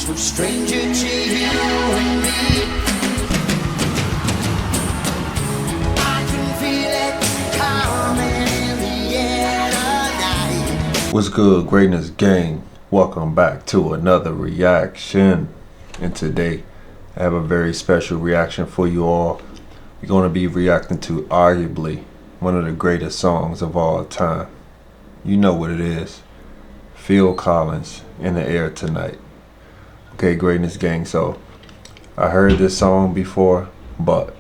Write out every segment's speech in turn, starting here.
So stranger to you and me, I can feel it coming in the air tonight. What's good, Greatness Gang? Welcome back to another reaction. And today I have a very special reaction for you all. We're going to be reacting to arguably one of the greatest songs of all time. You know what it is. Phil Collins, In the Air Tonight. Okay, Greatness Gang, so I heard this song before, but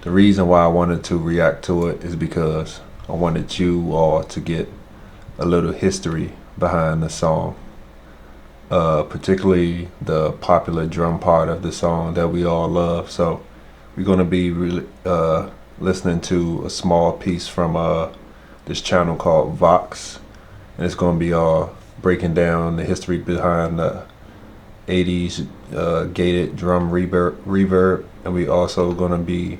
the reason why I wanted to react to it is because I wanted you all to get a little history behind the song, particularly the popular drum part of the song that we all love. So we're going to be listening to a small piece from this channel called Vox, and it's going to be all breaking down the history behind the 80s gated drum reverb, and we also going to be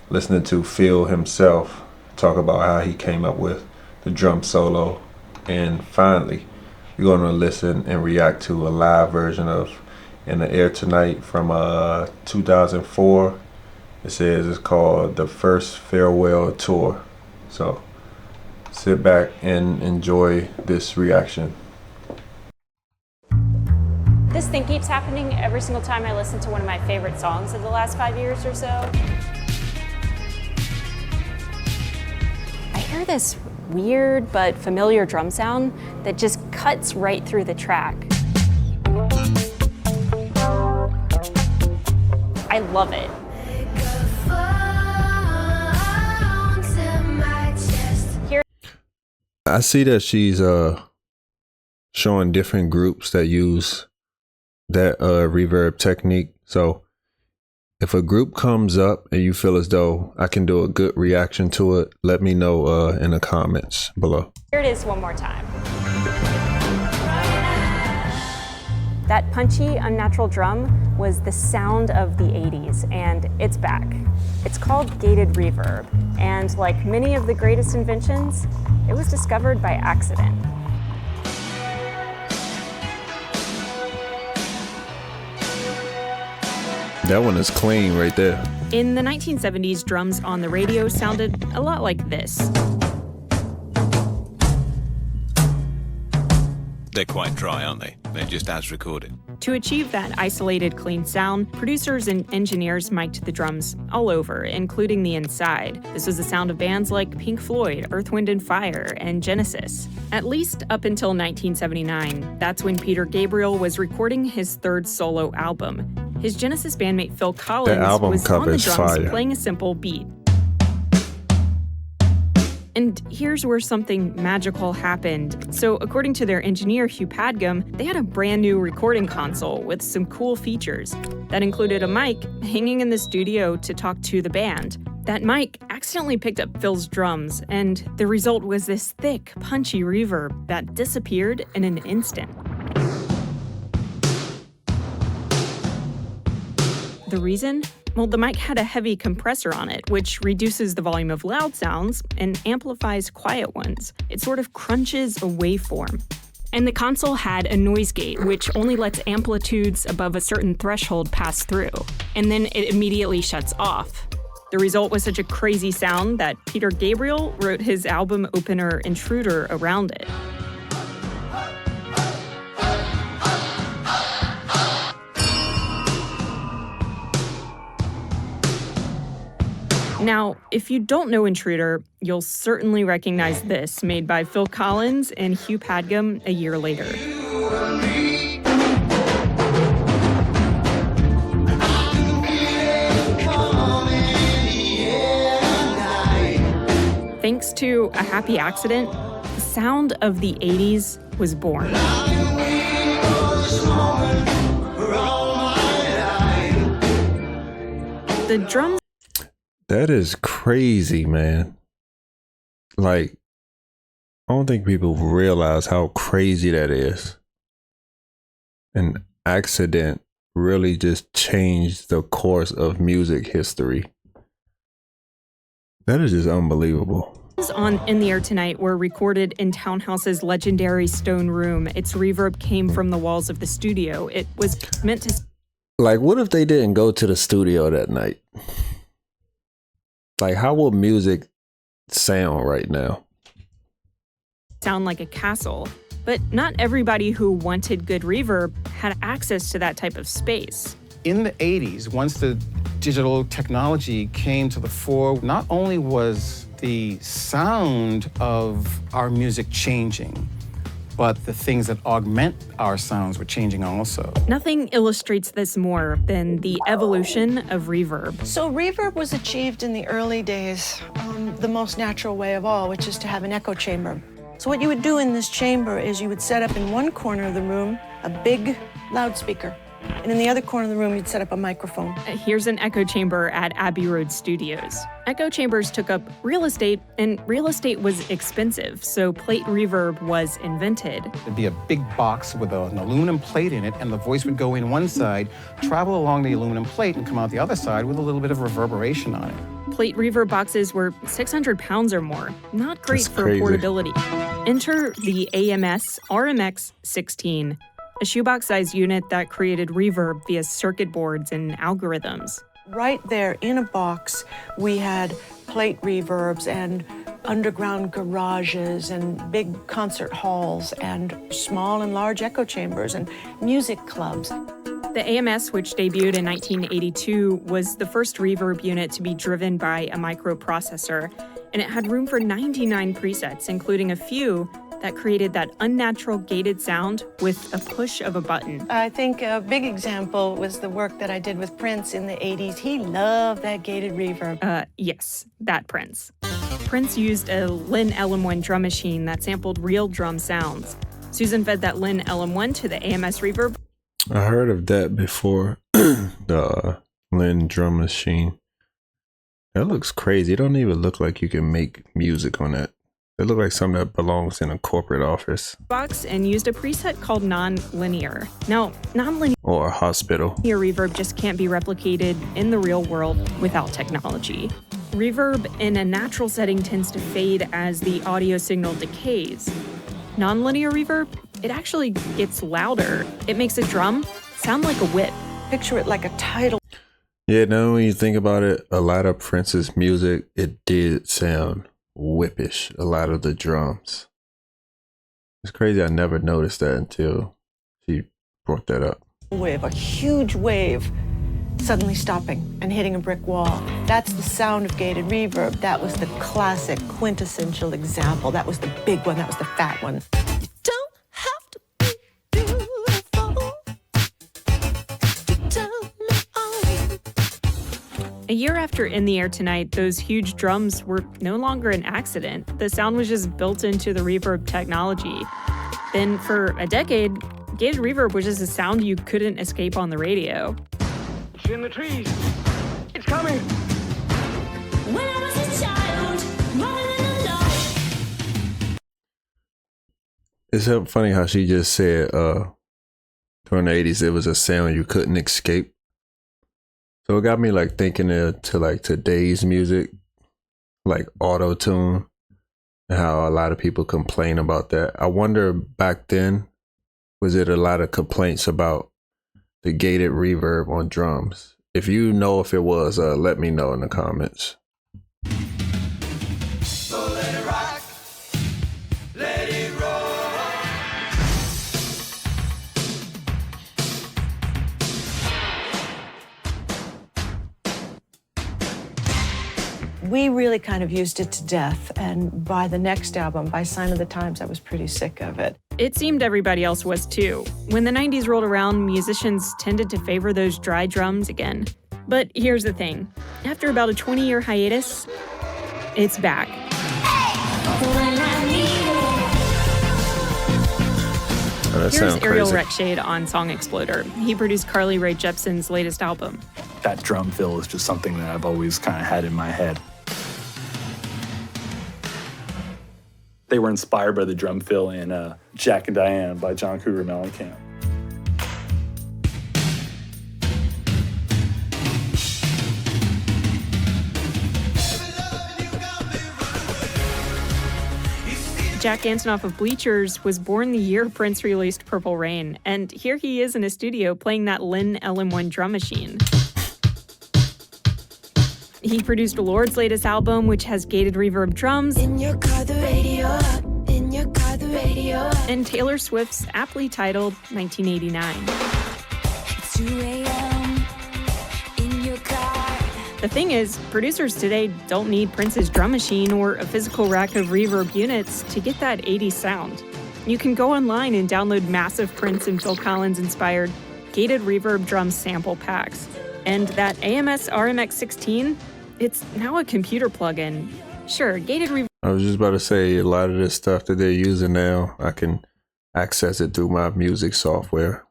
listening to Phil himself talk about how he came up with the drum solo. And finally, we're going to listen and react to a live version of In the Air Tonight from 2004. It says it's called The First Farewell Tour. So sit back and enjoy this reaction. This thing keeps happening every single time I listen to one of my favorite songs of the last 5 years or so. I hear this weird but familiar drum sound that just cuts right through the track. I love it. I see that she's showing different groups that use that reverb technique. So if a group comes up and you feel as though I can do a good reaction to it, let me know in the comments below. Here it is one more time. That punchy, unnatural drum was the sound of the 80s, and it's back. It's called gated reverb, and like many of the greatest inventions, it was discovered by accident. That one is clean right there. In the 1970s, drums on the radio sounded a lot like this. They're quite dry, aren't they? They're just as recorded. To achieve that isolated, clean sound, producers and engineers mic'd the drums all over, including the inside. This was the sound of bands like Pink Floyd, Earth, Wind & Fire, and Genesis. At least up until 1979. That's when Peter Gabriel was recording his third solo album. His Genesis bandmate Phil Collins was on the drums playing a simple beat. And here's where something magical happened. So according to their engineer, Hugh Padgham, they had a brand new recording console with some cool features. That included a mic hanging in the studio to talk to the band. That mic accidentally picked up Phil's drums, and the result was this thick, punchy reverb that disappeared in an instant. The reason? Well, the mic had a heavy compressor on it, which reduces the volume of loud sounds and amplifies quiet ones. It sort of crunches a waveform. And the console had a noise gate, which only lets amplitudes above a certain threshold pass through, and then it immediately shuts off. The result was such a crazy sound that Peter Gabriel wrote his album opener Intruder around it. Now, if you don't know Intruder, you'll certainly recognize this, made by Phil Collins and Hugh Padgham a year later. Thanks to a happy accident, the sound of the 80s was born. The drums. That is crazy, man. Like, I don't think people realize how crazy that is. An accident really just changed the course of music history. That is just unbelievable. On In the Air Tonight were recorded in Townhouse's legendary stone room. Its reverb came from the walls of the studio. It was meant to... Like, what if they didn't go to the studio that night? Like, how will music sound right now? Sound like a castle. But not everybody who wanted good reverb had access to that type of space. In the 80s, once the digital technology came to the fore, not only was the sound of our music changing, but the things that augment our sounds were changing also. Nothing illustrates this more than the evolution of reverb. So reverb was achieved in the early days the most natural way of all, which is to have an echo chamber. So what you would do in this chamber is you would set up in one corner of the room a big loudspeaker. And in the other corner of the room, you'd set up a microphone. Here's an echo chamber at Abbey Road Studios. Echo chambers took up real estate, and real estate was expensive, so plate reverb was invented. There'd be a big box with an aluminum plate in it, and the voice would go in one side, travel along the aluminum plate, and come out the other side with a little bit of reverberation on it. Plate reverb boxes were 600 pounds or more. Not great That's for crazy. portability. Enter the AMS RMX 16. A shoebox-sized unit that created reverb via circuit boards and algorithms. Right there in a box, we had plate reverbs and underground garages and big concert halls and small and large echo chambers and music clubs. The AMS, which debuted in 1982, was the first reverb unit to be driven by a microprocessor, and it had room for 99 presets, including a few that created that unnatural gated sound with a push of a button. I think a big example was the work that I did with Prince in the 80s. He loved that gated reverb. Yes, that Prince. Prince used a Lin LM1 drum machine that sampled real drum sounds. Susan fed that Lin LM1 to the AMS reverb. I heard of that before. The Lin drum machine. That looks crazy. It don't even look like you can make music on that. It looked like something that belongs in a corporate office. Box and used a preset called non-linear. Now, non-linear Or a hospital. reverb just can't be replicated in the real world without technology. Reverb in a natural setting tends to fade as the audio signal decays. Non-linear reverb, it actually gets louder. It makes a drum sound like a whip. Picture it like a tidal. Yeah, now when you think about it, a lot of Prince's music, it did sound whippish, a lot of the drums. It's crazy, I never noticed that until she brought that up. Wave, a huge wave suddenly stopping and hitting a brick wall. That's the sound of gated reverb. That was the classic quintessential example. That was the big one, that was the fat one. You don't have to be beautiful to turn me on. A year after In the Air Tonight, those huge drums were no longer an accident. The sound was just built into the reverb technology. Then for a decade, gated reverb was just a sound you couldn't escape on the radio. It's in the trees. It's coming. When I was a child, running in the dark. It's so funny how she just said during the 80s it was a sound you couldn't escape. So it got me like thinking to like today's music, like auto-tune, and how a lot of people complain about that. I wonder back then, was it a lot of complaints about the gated reverb on drums? If you know if it was, let me know in the comments. So let it rock, let it roll. We really kind of used it to death, and by the next album, by Sign of the Times, I was pretty sick of it. It seemed everybody else was too. When the 90s rolled around, musicians tended to favor those dry drums again. But here's the thing. After about a 20-year hiatus, it's back. When I need Oh, that Here's sounds Ariel crazy. Rexshade on Song Exploder. He produced Carly Rae Jepsen's latest album. That drum fill is just something that I've always kind of had in my head. They were inspired by the drum fill in Jack and Diane by John Cougar Mellencamp. Jack Antonoff of Bleachers was born the year Prince released Purple Rain, and here he is in a studio playing that Lynn LM1 drum machine. He produced Lord's latest album, which has gated reverb drums. In your car, the radio up. In your car, the radio up. And Taylor Swift's aptly titled 1989. It's 2 a.m. in your car. The thing is, producers today don't need Prince's drum machine or a physical rack of reverb units to get that 80s sound. You can go online and download massive Prince and Phil Collins inspired gated reverb drum sample packs. And that AMS RMX16, it's now a computer plugin. Sure, gated reverb. I was just about to say, a lot of this stuff that they're using now, I can access it through my music software.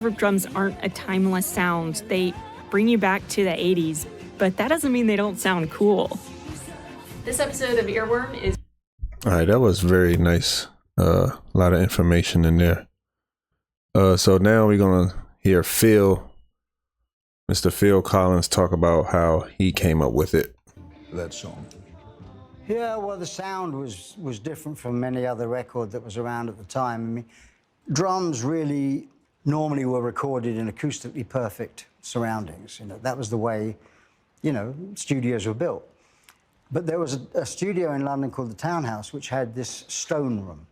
Reverb drums aren't a timeless sound. They bring you back to the 80s, but that doesn't mean they don't sound cool. This episode of Earworm is... All right, that was very nice. A lot of information in there. So now we're going to hear Mr. Phil Collins talk about how he came up with it. That song. Yeah, well, the sound was different from any other record that was around at the time. I mean, drums really normally were recorded in acoustically perfect surroundings. You know, that was the way, you know, studios were built. But there was a studio in London called the Townhouse, which had this stone room.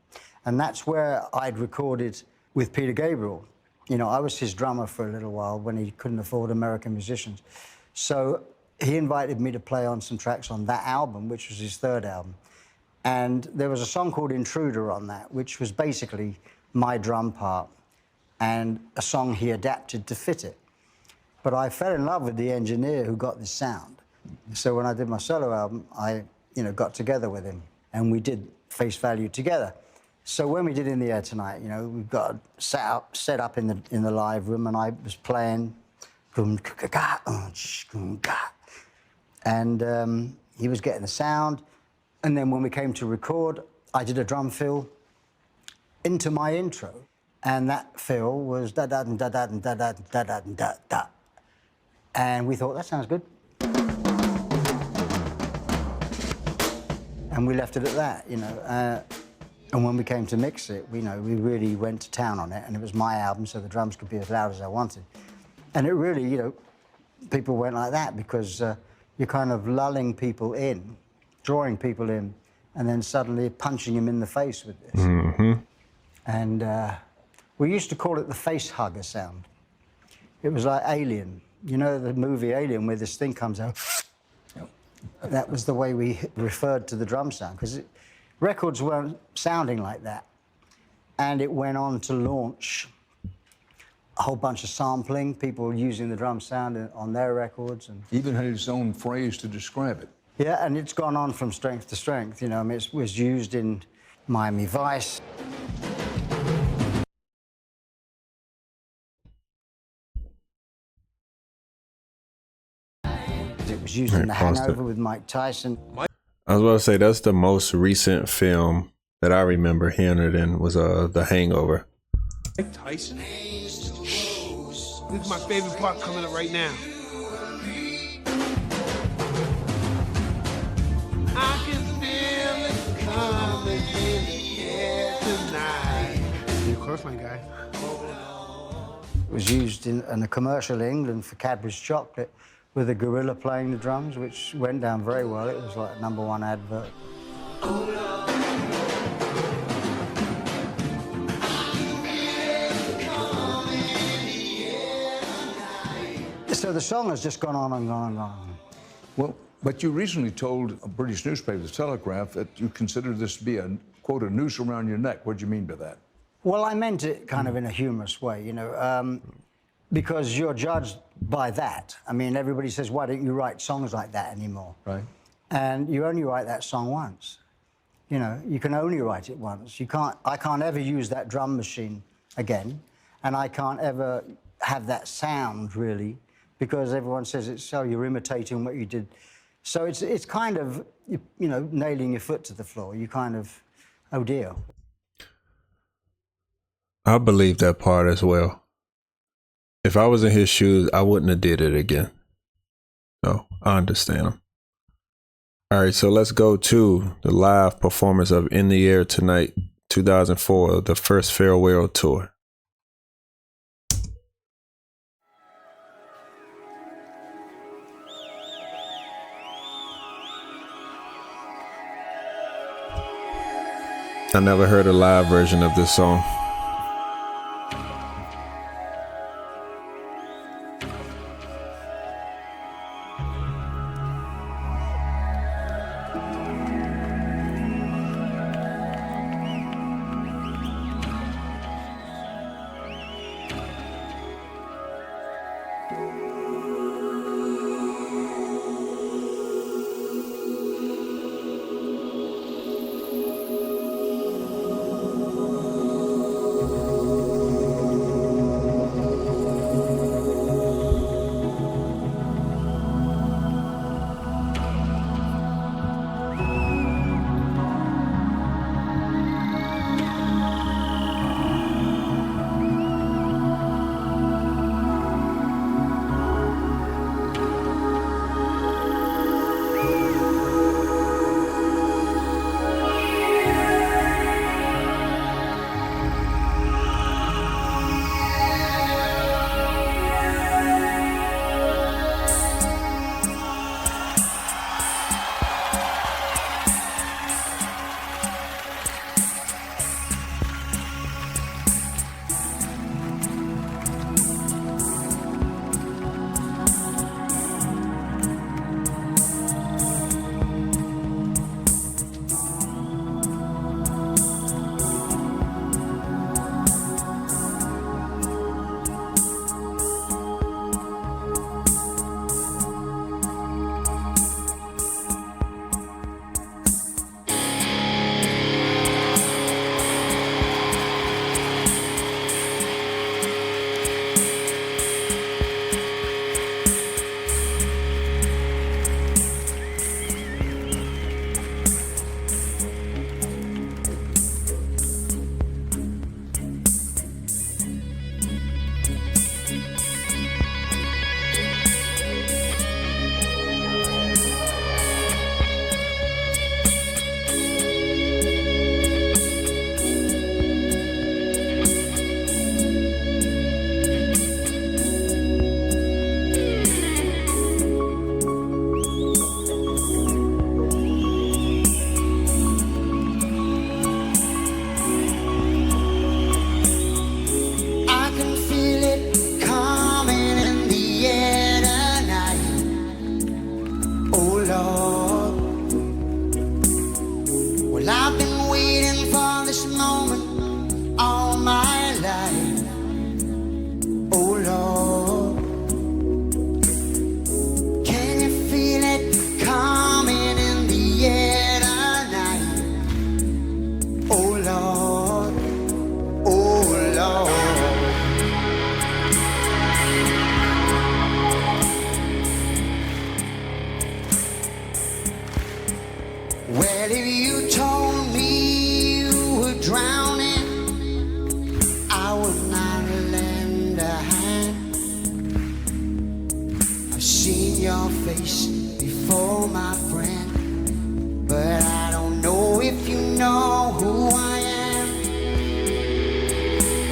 And that's where I'd recorded with Peter Gabriel. You know, I was his drummer for a little while when he couldn't afford American musicians. So he invited me to play on some tracks on that album, which was his third album. And there was a song called Intruder on that, which was basically my drum part and a song he adapted to fit it. But I fell in love with the engineer who got this sound. So when I did my solo album, I, you know, got together with him and we did Face Value together. So when we did In the Air Tonight, you know, we got set up in the live room, and I was playing, and he was getting the sound. And then when we came to record, I did a drum fill into my intro, and that fill was da da da da da da da da da da. And we thought that sounds good, and we left it at that, you know. And when we came to mix it, we really went to town on it, and it was my album, so the drums could be as loud as I wanted. And it really, you know, people went like that because you're kind of lulling people in, drawing people in, and then suddenly punching them in the face with this. Mm-hmm. And we used to call it the face hugger sound. It was like Alien. You know the movie Alien, where this thing comes out? That was the way we referred to the drum sound, because records weren't sounding like that. And it went on to launch a whole bunch of sampling, people using the drum sound on their records. And even had its own phrase to describe it. Yeah, and it's gone on from strength to strength. You know, I mean, it was used in Miami Vice. It was used in The Hangover with Mike Tyson. I was about to say, that's the most recent film that I remember hearing it in was The Hangover. Mike Tyson? This is my favorite part coming up right now. I can feel it coming in the air tonight. Of course, my guy. It was used in a commercial in England for Cadbury's chocolate, with a gorilla playing the drums, which went down very well. It was like a #1 advert. So the song has just gone on and gone and gone. Well, but you recently told a British newspaper, The Telegraph, that you consider this to be a, quote, a noose around your neck. What do you mean by that? Well, I meant it kind of in a humorous way, you know, because you're judged by that. I mean, everybody says, why don't you write songs like that anymore? Right. And you only write that song once. You know, you can only write it once. I can't ever use that drum machine again, and I can't ever have that sound, really, because everyone says it's so you're imitating what you did. So it's kind of, you know, nailing your foot to the floor. You kind of, oh dear. I believe that part as well. If I was in his shoes, I wouldn't have did it again. So I understand him. All right, so let's go to the live performance of In the Air Tonight, 2004, the first farewell tour. I never heard a live version of this song. Well, if you told me you were drowning, I would not lend a hand. I've seen your face before, my friend, but I don't know if you know who I am.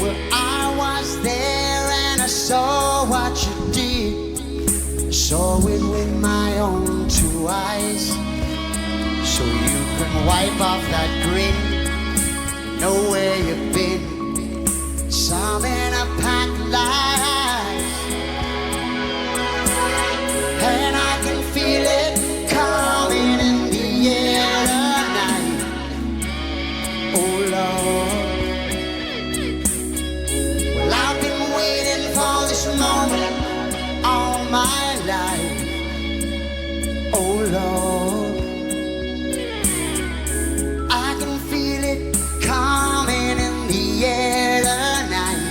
Well, I was there and I saw what you did. I saw it with my own two eyes. So you can wipe off that grin, know where you've been. Some in a packed lies, and I can feel it coming in the air tonight. Oh Lord, well I've been waiting for this moment all my life. Oh Lord, coming in the air tonight.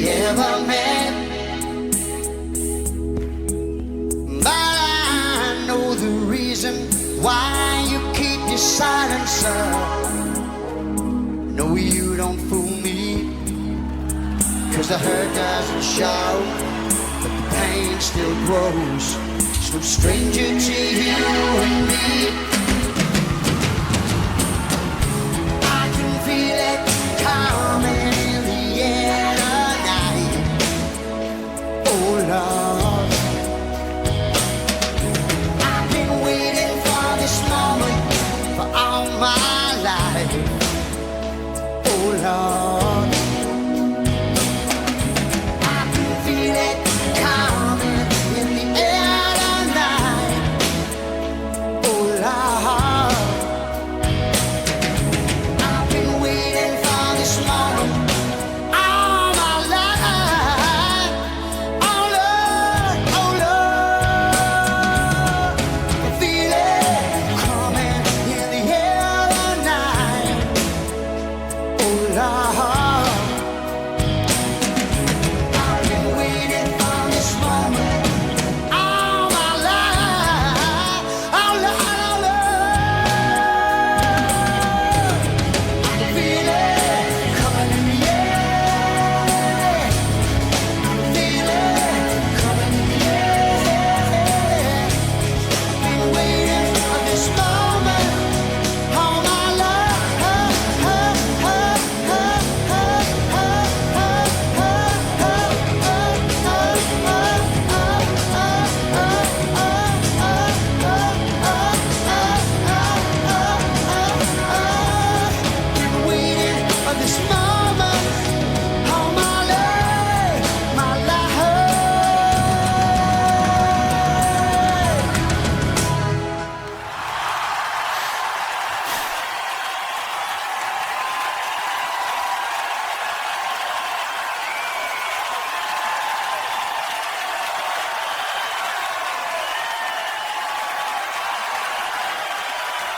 ever met. But I know the reason why you keep your silence up. No, you don't fool me, 'cause the hurt doesn't show, but the pain still grows. It's no stranger to you and me. I can feel it coming in the air tonight. Oh Lord, I've been waiting for this moment for all my life. Oh Lord, I can feel it coming in the air tonight. Oh Lord, I've been waiting for this moment all my life. Oh Lord, oh Lord, I feel it coming in the air tonight. Oh Lord, I've been waiting for this moment all my life. Oh Lord, oh Lord, I can feel it coming in the air. I feel it coming in the air. Been waiting for this moment all my life. Been waiting for this moment all my life, my life.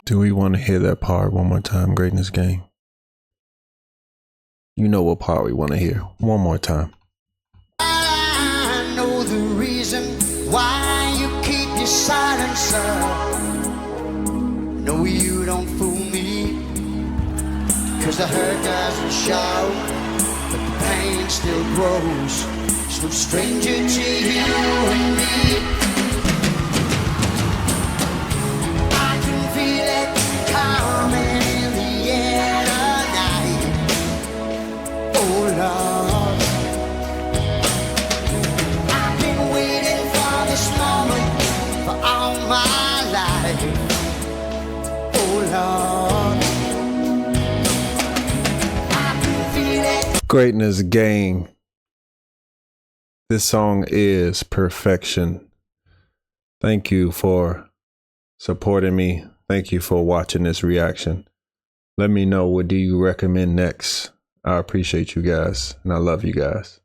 Do we want to hear that part one more time, Greatness Gang? You know what part we want to hear. One more time. I know the reason why you keep your silence up. No, you don't fool me, 'cause the hurt doesn't show, but the pain still grows. It's no stranger to you and me. I can feel it coming in the air tonight. Oh Lord, I've been waiting for this moment for all my life. Oh Lord, I can feel it. Greatness Gang. This song is perfection. Thank you for supporting me. Thank you for watching this reaction. Let me know, what do you recommend next? I appreciate you guys, and I love you guys.